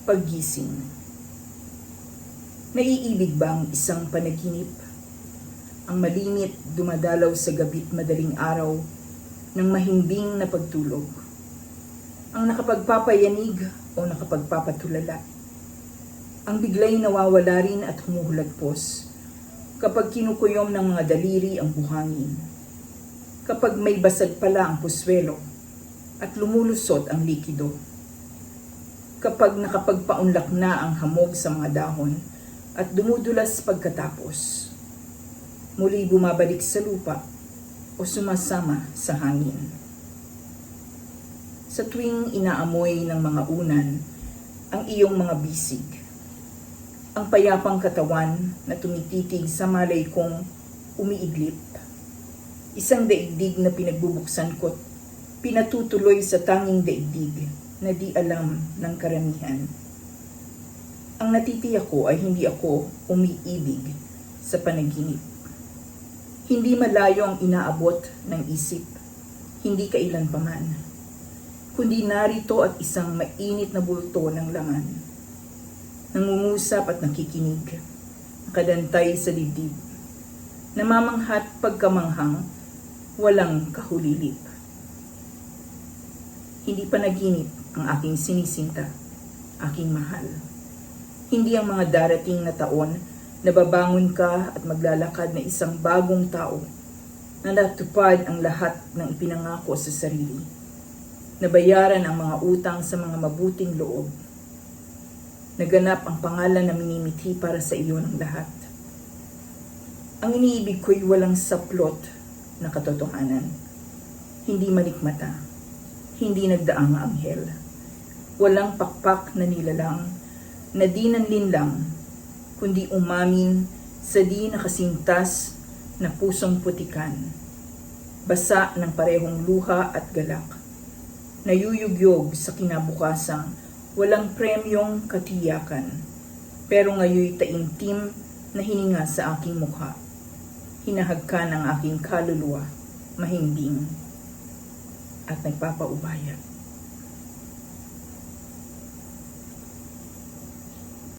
Paggising. Naiibig ba ang isang panaginip? Ang malimit dumadalaw sa gabi't madaling araw ng mahimbing na pagtulog. Ang nakapagpapayanig o nakapagpapatulala. Ang biglay nawawala rin at humuhulagpos kapag kinukuyom ng mga daliri ang buhangin. Kapag may basag pala ang puswelo at lumulusot ang likido. Kapag nakapagpaunlak na ang hamog sa mga dahon at dumudulas pagkatapos, muli bumabalik sa lupa o sumasama sa hangin. Sa tuwing inaamoy ng mga unan ang iyong mga bisig, ang payapang katawan na tumititig sa malay kong umiidlip, isang daigdig na pinagbubuksan ko't pinatutuloy sa tanging daigdig na di alam ng karamihan. Ang natitiyak ko ay hindi ako umiibig sa panaginip. Hindi malayo ang inaabot ng isip, hindi kailanpaman, kundi narito at isang mainit na bulto ng laman. Nangungusap at nakikinig, nakadantay sa dibdib, namamanghat pagkamanghang, walang kahulilip. Hindi panaginip ang aking sinisinta, aking mahal. Hindi ang mga darating na taon na babangon ka at maglalakad na isang bagong tao na natupad ang lahat ng ipinangako sa sarili. Nabayaran ang mga utang sa mga mabuting loob. Naganap ang pangalan na minimithi para sa iyo ng lahat. Ang iniibig ko'y walang saplot na katotohanan. Hindi malikmata. Hindi nagdaang anghel. Walang pakpak na nilalang na di nanlinlang, kundi umamin sa di nakasintas na pusong putikan. Basa ng parehong luha at galak. Nayuyugyog sa kinabukasang walang premyong katiyakan, pero ngayoy taimtim na hininga sa aking mukha. Hinahagkan ang aking kaluluwa, mahimbing at nagpapaubaya.